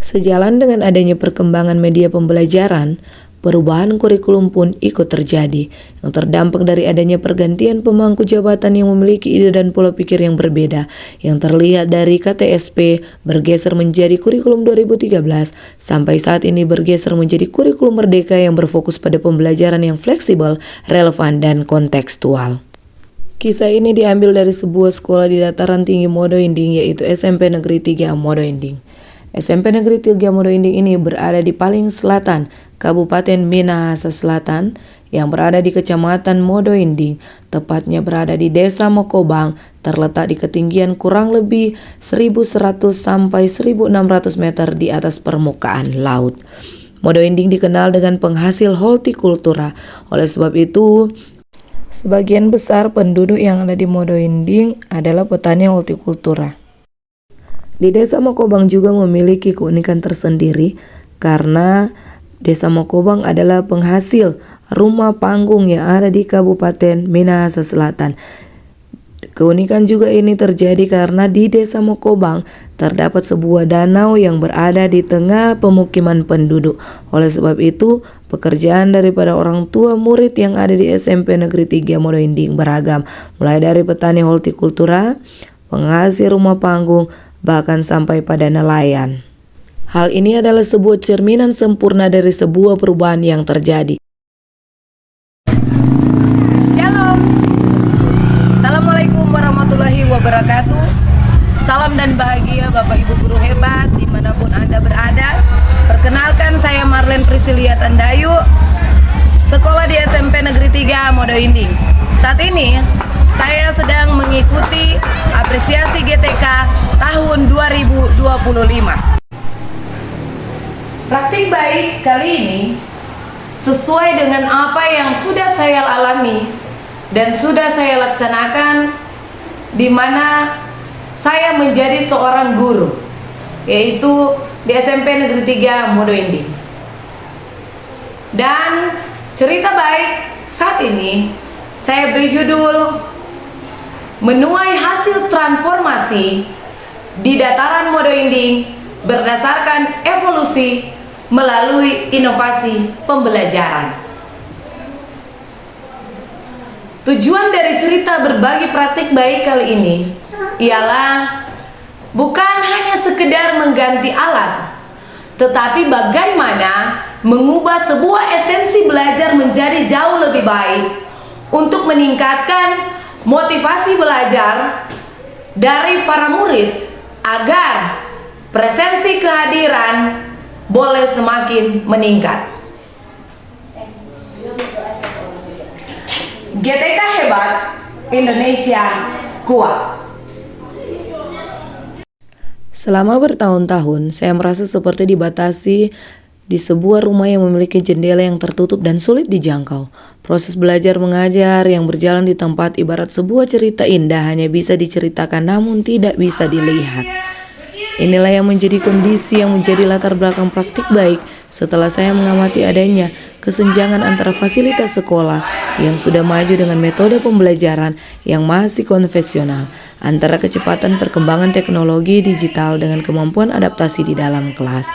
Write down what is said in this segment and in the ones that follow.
Sejalan dengan adanya perkembangan media pembelajaran, perubahan kurikulum pun ikut terjadi, yang terdampak dari adanya pergantian pemangku jabatan yang memiliki ide dan pola pikir yang berbeda, yang terlihat dari KTSP bergeser menjadi kurikulum 2013, sampai saat ini bergeser menjadi kurikulum merdeka yang berfokus pada pembelajaran yang fleksibel, relevan, dan kontekstual. Kisah ini diambil dari sebuah sekolah di dataran tinggi Modo Inding, yaitu SMP Negeri 3 Modo Inding. SMP Negeri 3 Modo Inding ini berada di paling selatan Kabupaten Minahasa Selatan yang berada di Kecamatan Modo Inding, tepatnya berada di Desa Mokobang, terletak di ketinggian kurang lebih 1.100 sampai 1.600 meter di atas permukaan laut. Modo Inding dikenal dengan penghasil hortikultura. Oleh sebab itu, sebagian besar penduduk yang ada di Modo Inding adalah petani hortikultura. Di Desa Mokobang juga memiliki keunikan tersendiri karena Desa Mokobang adalah penghasil rumah panggung yang ada di Kabupaten Minahasa Selatan. Keunikan juga ini terjadi karena di Desa Mokobang terdapat sebuah danau yang berada di tengah pemukiman penduduk. Oleh sebab itu, pekerjaan daripada orang tua murid yang ada di SMP Negeri 3 Modo Inding beragam, mulai dari petani hortikultura, penghasil rumah panggung, bahkan sampai pada nelayan. Hal ini adalah sebuah cerminan sempurna dari sebuah perubahan yang terjadi. Shalom. Assalamualaikum warahmatullahi wabarakatuh. Salam dan bahagia Bapak Ibu guru hebat dimanapun Anda berada. Perkenalkan, saya Marlen Priscilia Tandayu, sekolah di SMP Negeri 3 Modo Inding. Saat ini saya sedang mengikuti apresiasi GTK tahun 2025. Praktik baik kali ini sesuai dengan apa yang sudah saya alami dan sudah saya laksanakan, di mana saya menjadi seorang guru, yaitu di SMP Negeri 3 Modo Inding. Dan cerita baik saat ini saya beri judul Menuai Hasil Transformasi di Dataran Modo Inding berdasarkan evolusi melalui inovasi pembelajaran. Tujuan dari cerita berbagi praktik baik kali ini ialah bukan hanya sekedar mengganti alat, tetapi bagaimana mengubah sebuah esensi belajar menjadi jauh lebih baik untuk meningkatkan motivasi belajar dari para murid agar presensi kehadiran boleh semakin meningkat. GTK hebat, Indonesia kuat. Selama bertahun-tahun, saya merasa seperti dibatasi di sebuah rumah yang memiliki jendela yang tertutup dan sulit dijangkau. Proses belajar mengajar yang berjalan di tempat ibarat sebuah cerita indah, hanya bisa diceritakan namun tidak bisa dilihat. Inilah yang menjadi kondisi yang menjadi latar belakang praktik baik setelah saya mengamati adanya kesenjangan antara fasilitas sekolah yang sudah maju dengan metode pembelajaran yang masih konvensional, antara kecepatan perkembangan teknologi digital dengan kemampuan adaptasi di dalam kelas.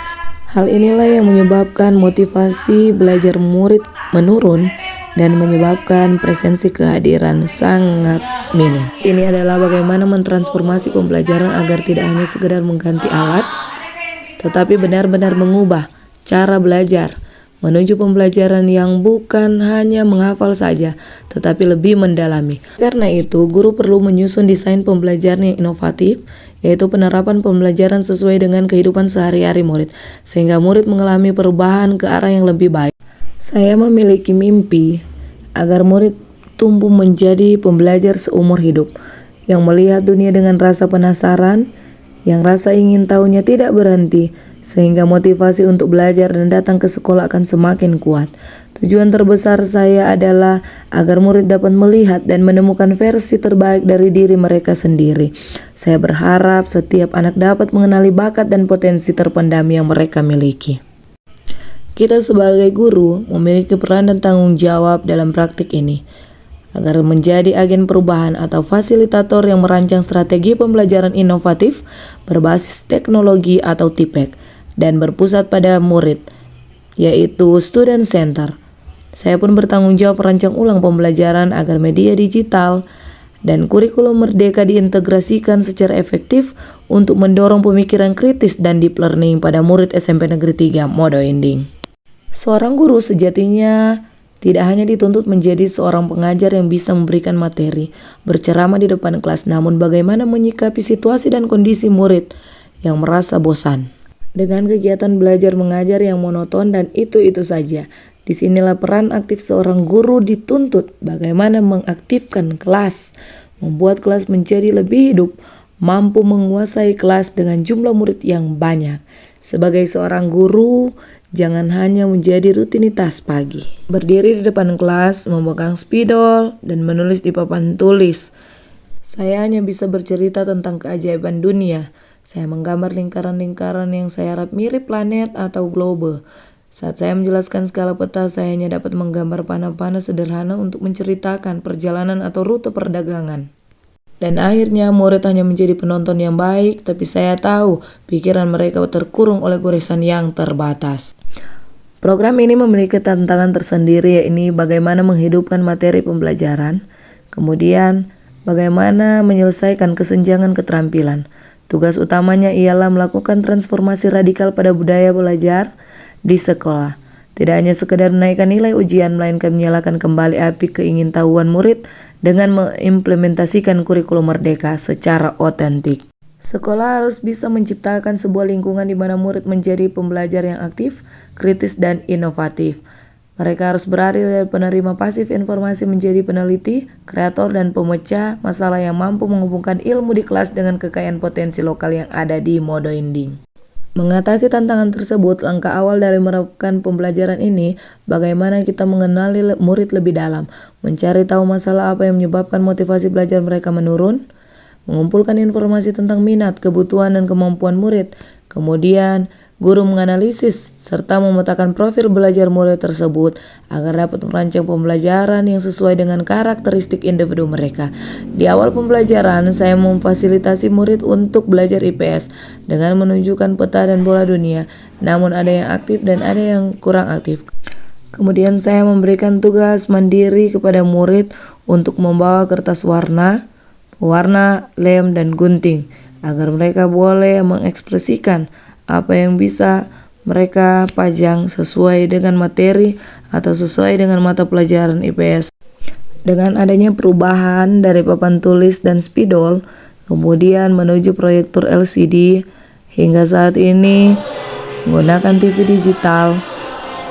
Hal inilah yang menyebabkan motivasi belajar murid menurun dan menyebabkan presensi kehadiran sangat minim. Ini adalah bagaimana mentransformasi pembelajaran agar tidak hanya sekedar mengganti alat, tetapi benar-benar mengubah cara belajar menuju pembelajaran yang bukan hanya menghafal saja, tetapi lebih mendalami. Karena itu, guru perlu menyusun desain pembelajaran yang inovatif, yaitu penerapan pembelajaran sesuai dengan kehidupan sehari-hari murid, sehingga murid mengalami perubahan ke arah yang lebih baik. Saya memiliki mimpi agar murid tumbuh menjadi pembelajar seumur hidup, yang melihat dunia dengan rasa penasaran, yang rasa ingin tahunya tidak berhenti, sehingga motivasi untuk belajar dan datang ke sekolah akan semakin kuat. Tujuan terbesar saya adalah agar murid dapat melihat dan menemukan versi terbaik dari diri mereka sendiri. Saya berharap setiap anak dapat mengenali bakat dan potensi terpendam yang mereka miliki. Kita sebagai guru memiliki peran dan tanggung jawab dalam praktik ini, agar menjadi agen perubahan atau fasilitator yang merancang strategi pembelajaran inovatif berbasis teknologi atau TIPEK dan berpusat pada murid, yaitu student center. Saya pun bertanggung jawab merancang ulang pembelajaran agar media digital dan kurikulum merdeka diintegrasikan secara efektif untuk mendorong pemikiran kritis dan deep learning pada murid SMP Negeri 3 Modo Inding. Seorang guru sejatinya tidak hanya dituntut menjadi seorang pengajar yang bisa memberikan materi, berceramah di depan kelas, namun bagaimana menyikapi situasi dan kondisi murid yang merasa bosan dengan kegiatan belajar mengajar yang monoton dan itu-itu saja. Disinilah peran aktif seorang guru dituntut, bagaimana mengaktifkan kelas, membuat kelas menjadi lebih hidup, mampu menguasai kelas dengan jumlah murid yang banyak. Sebagai seorang guru, jangan hanya menjadi rutinitas pagi, berdiri di depan kelas, memegang spidol, dan menulis di papan tulis. Saya hanya bisa bercerita tentang keajaiban dunia. Saya menggambar lingkaran-lingkaran yang saya harap mirip planet atau globe. Saat saya menjelaskan skala peta, saya hanya dapat menggambar panah-panah sederhana untuk menceritakan perjalanan atau rute perdagangan. Dan akhirnya murid hanya menjadi penonton yang baik, tapi saya tahu pikiran mereka terkurung oleh goresan yang terbatas. Program ini memiliki tantangan tersendiri, yakni bagaimana menghidupkan materi pembelajaran, kemudian bagaimana menyelesaikan kesenjangan keterampilan. Tugas utamanya ialah melakukan transformasi radikal pada budaya belajar di sekolah. Tidak hanya sekedar menaikkan nilai ujian, melainkan menyalakan kembali api keingintahuan murid dengan mengimplementasikan kurikulum merdeka secara otentik. Sekolah harus bisa menciptakan sebuah lingkungan di mana murid menjadi pembelajar yang aktif, kritis, dan inovatif. Mereka harus beralih dari penerima pasif informasi menjadi peneliti, kreator, dan pemecah masalah yang mampu menghubungkan ilmu di kelas dengan kekayaan potensi lokal yang ada di Modo Inding. Mengatasi tantangan tersebut, langkah awal dari menerapkan pembelajaran ini, bagaimana kita mengenali murid lebih dalam, mencari tahu masalah apa yang menyebabkan motivasi belajar mereka menurun, mengumpulkan informasi tentang minat, kebutuhan, dan kemampuan murid. Kemudian, guru menganalisis serta memetakan profil belajar murid tersebut agar dapat merancang pembelajaran yang sesuai dengan karakteristik individu mereka. Di awal pembelajaran, saya memfasilitasi murid untuk belajar IPS dengan menunjukkan peta dan bola dunia, namun ada yang aktif dan ada yang kurang aktif. Kemudian saya memberikan tugas mandiri kepada murid untuk membawa kertas warna, lem, dan gunting agar mereka boleh mengekspresikan apa yang bisa mereka pajang sesuai dengan materi atau sesuai dengan mata pelajaran IPS. Dengan adanya perubahan dari papan tulis dan spidol, kemudian menuju proyektor LCD, hingga saat ini menggunakan TV digital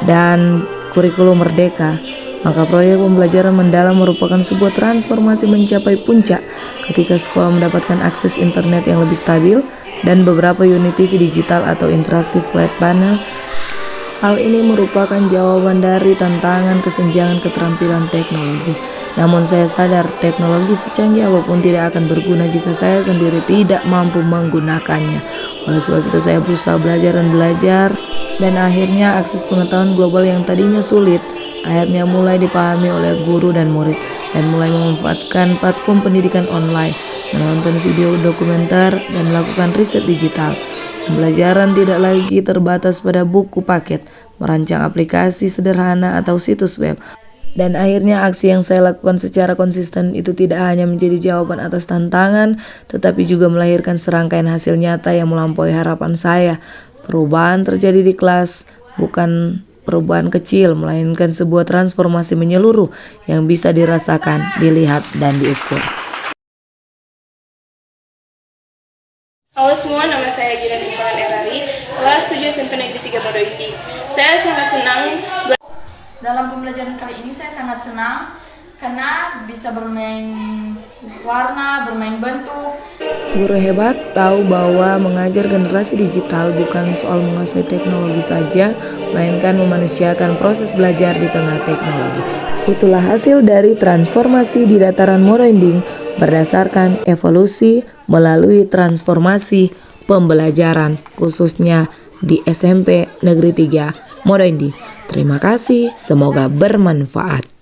dan kurikulum merdeka, maka proyek pembelajaran mendalam merupakan sebuah transformasi mencapai puncak ketika sekolah mendapatkan akses internet yang lebih stabil dan beberapa unit TV digital atau interaktif flat panel. Hal ini merupakan jawaban dari tantangan kesenjangan keterampilan teknologi. Namun saya sadar teknologi secanggih apapun tidak akan berguna jika saya sendiri tidak mampu menggunakannya. Oleh sebab itu saya berusaha belajar dan akhirnya akses pengetahuan global yang tadinya sulit akhirnya mulai dipahami oleh guru dan murid, dan mulai memanfaatkan platform pendidikan online, menonton video dokumenter, dan melakukan riset digital. Pembelajaran tidak lagi terbatas pada buku paket, merancang aplikasi sederhana atau situs web. Dan akhirnya aksi yang saya lakukan secara konsisten itu tidak hanya menjadi jawaban atas tantangan, tetapi juga melahirkan serangkaian hasil nyata yang melampaui harapan saya. Perubahan terjadi di kelas, bukan perubahan kecil, melainkan sebuah transformasi menyeluruh yang bisa dirasakan, dilihat, dan diukur. Halo semua, nama saya Gina Tiffan Erari, kelas 7 SMP Negeri 3 Modo Inding. Saya sangat senang dalam pembelajaran kali ini. Saya sangat senang karena bisa bermain warna, bermain bentuk. Guru hebat tahu bahwa mengajar generasi digital bukan soal menguasai teknologi saja, melainkan memanusiakan proses belajar di tengah teknologi. Itulah hasil dari transformasi di dataran Modo Inding berdasarkan evolusi melalui transformasi pembelajaran, khususnya di SMP Negeri 3 Modo Inding. Terima kasih, semoga bermanfaat.